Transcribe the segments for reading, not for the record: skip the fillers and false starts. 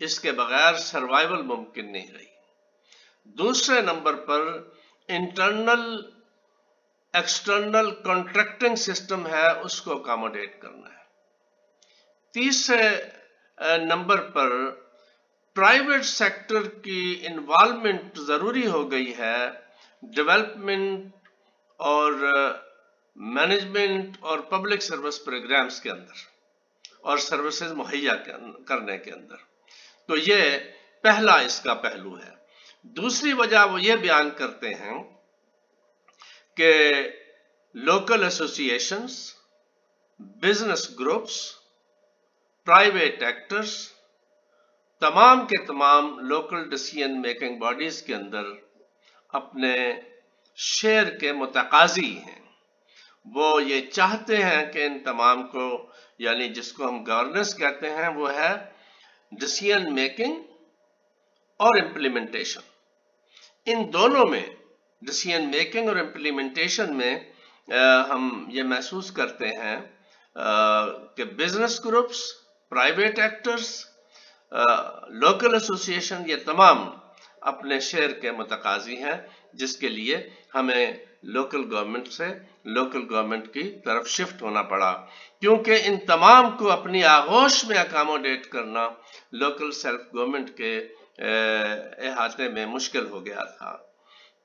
اس کے بغیر سروائیول ممکن نہیں رہی. دوسرے نمبر پر انٹرنل ایکسٹرنل کانٹریکٹنگ سسٹم ہے، اس کو اکاموڈیٹ کرنا ہے. تیسرے نمبر پر پرائیویٹ سیکٹر کی انوالومنٹ ضروری ہو گئی ہے ڈیولپمنٹ اور مینجمنٹ اور پبلک سروس پروگرامز کے اندر اور سروسز مہیا کرنے کے اندر. تو یہ پہلا اس کا پہلو ہے. دوسری وجہ وہ یہ بیان کرتے ہیں کہ لوکل ایسوسی ایشنز، بزنس گروپس، پرائیویٹ ایکٹرز، تمام کے تمام لوکل ڈیسیژن میکنگ باڈیز کے اندر اپنے شیئر کے متقاضی ہیں. وہ یہ چاہتے ہیں کہ ان تمام کو، یعنی جس کو ہم گورننس کہتے ہیں، وہ ہے ڈیسیژن میکنگ اور امپلیمنٹیشن. ان دونوں میں، ڈیسیژن میکنگ اور امپلیمنٹیشن میں ہم یہ محسوس کرتے ہیں کہ business groups, private actors, local ایسوسی ایشن، یہ تمام اپنے شیئر کے متقاضی ہیں، جس کے لیے ہمیں لوکل گورنمنٹ سے لوکل گورنمنٹ کی طرف شفٹ ہونا پڑا، کیونکہ ان تمام کو اپنی آغوش میں اکاموڈیٹ کرنا لوکل سیلف گورنمنٹ کے احاطے میں مشکل ہو گیا تھا.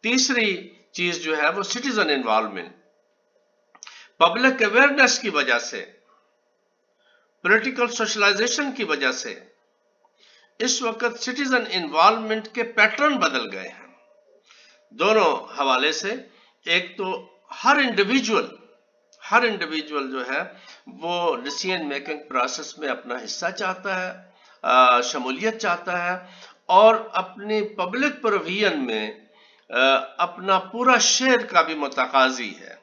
تیسری چیز جو ہے وہ سٹیزن انوالومنٹ. پبلک اویئرنیس کی وجہ سے، پولیٹیکل سوشلائزیشن کی وجہ سے اس وقت سٹیزن انوالومنٹ کے پیٹرن بدل گئے ہیں دونوں حوالے سے. ایک تو ہر انڈیویجول جو ہے وہ ڈیسیژن میکنگ پروسیس میں اپنا حصہ چاہتا ہے، شمولیت چاہتا ہے، اور اپنی پبلک پروویژن میں اپنا پورا شیئر کا بھی متقاضی ہے.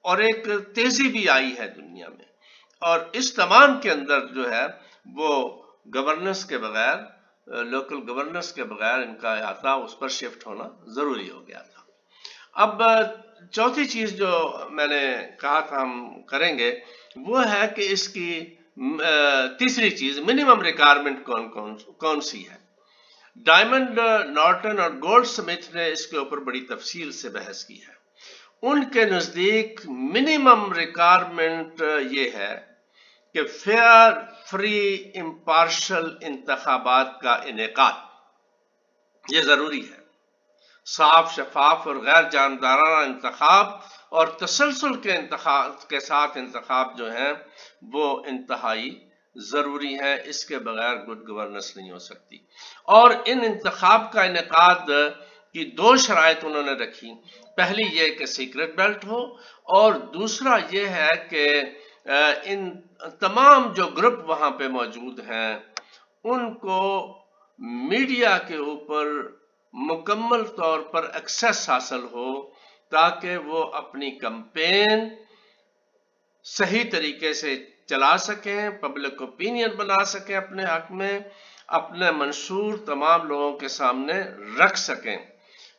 اور ایک تیزی بھی آئی ہے دنیا میں، اور اس تمام کے اندر جو ہے وہ گورننس کے بغیر، لوکل گورننس کے بغیر ان کا احاطہ اس پر شفٹ ہونا ضروری ہو گیا تھا. اب چوتھی چیز جو میں نے کہا تھا ہم کریں گے وہ ہے کہ اس کی تیسری چیز منیمم ریکوائرمنٹ کون سی ہے. ڈائمنڈ، نارٹن اور گولڈ سمتھ نے اس کے اوپر بڑی تفصیل سے بحث کی ہے. ان کے نزدیک منیمم ریکوائرمنٹ یہ ہے کہ فیئر، فری، امپارشل انتخابات کا انعقاد یہ ضروری ہے. صاف، شفاف اور غیر جانبدارانہ انتخاب اور تسلسل کے ساتھ انتخاب جو ہیں وہ انتہائی ضروری ہے. اس کے بغیر گڈ گورننس نہیں ہو سکتی. اور ان انتخاب کا انعقاد کی دو شرائط انہوں نے رکھی. پہلی یہ کہ سیکرٹ بیلٹ ہو، اور دوسرا یہ ہے کہ ان تمام جو گروپ وہاں پہ موجود ہیں ان کو میڈیا کے اوپر مکمل طور پر ایکسیس حاصل ہو، تاکہ وہ اپنی کمپین صحیح طریقے سے چلا سکیں، پبلک اوپینین بنا سکیں اپنے حق میں، اپنے منشور تمام لوگوں کے سامنے رکھ سکیں.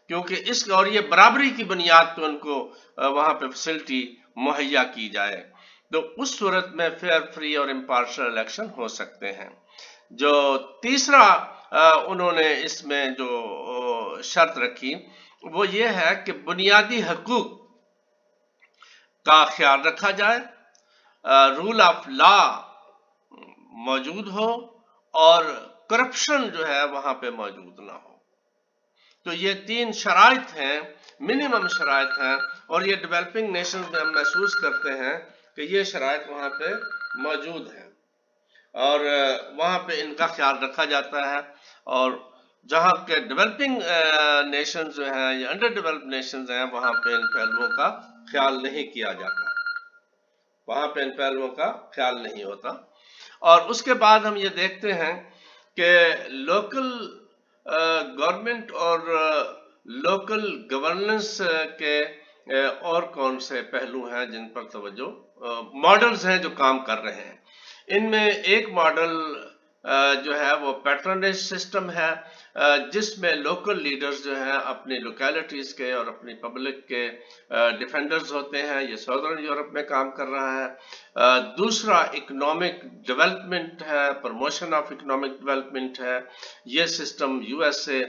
کیونکہ اور یہ برابری کی بنیاد پہ ان کو وہاں پہ فیسلٹی مہیا کی جائے، تو اس صورت میں فیئر، فری اور امپارشل الیکشن ہو سکتے ہیں. جو تیسرا انہوں نے اس میں جو شرط رکھی وہ یہ ہے کہ بنیادی حقوق کا خیال رکھا جائے، رول آف لا موجود ہو، اور کرپشن جو ہے وہاں پہ موجود نہ ہو. تو یہ تین شرائط ہیں، منیمم شرائط ہیں، اور یہ ڈیولپنگ نیشنز میں ہم محسوس کرتے ہیں کہ یہ شرائط وہاں پہ موجود ہیں اور وہاں پہ ان کا خیال رکھا جاتا ہے. اور جہاں کے ڈیولپنگ نیشنز جو ہیں یا انڈر ڈیولپڈ نیشنز ہیں وہاں پہ ان پہلوؤں کا خیال نہیں کیا جاتا، وہاں پہ ان پہلوؤں کا خیال نہیں ہوتا. اور اس کے بعد ہم یہ دیکھتے ہیں کہ لوکل گورنمنٹ اور لوکل گورننس کے اور کون سے پہلو ہیں جن پر توجہ، ماڈلز ہیں جو کام کر رہے ہیں. ان میں ایک ماڈل جو ہے وہ پیٹرنیج سسٹم ہے، جس میں لوکل لیڈرز جو ہیں اپنی لوکیلٹیز کے اور اپنی پبلک کے ڈیفینڈرز ہوتے ہیں. یہ ساؤدرن یورپ میں کام کر رہا ہے. دوسرا اکنامک ڈیولپمنٹ ہے، پروموشن آف اکنامک ڈیولپمنٹ ہے. یہ سسٹم یو ایس اے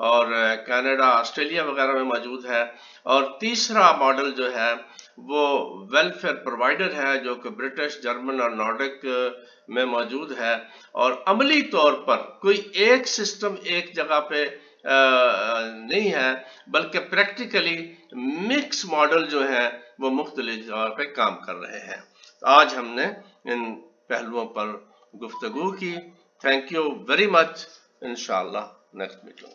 اور کینیڈا، آسٹریلیا وغیرہ میں موجود ہے. اور تیسرا ماڈل جو ہے وہ ویلفیئر پرووائڈر ہے، جو کہ برٹش، جرمن اور نارڈک میں موجود ہے. اور عملی طور پر کوئی ایک سسٹم ایک جگہ پہ نہیں ہے، بلکہ پریکٹیکلی مکس ماڈل جو ہیں وہ مختلف جگہ پہ کام کر رہے ہیں. آج ہم نے ان پہلوؤں پر گفتگو کی. Thank you very much. انشاءاللہ نیکسٹ میٹنگ.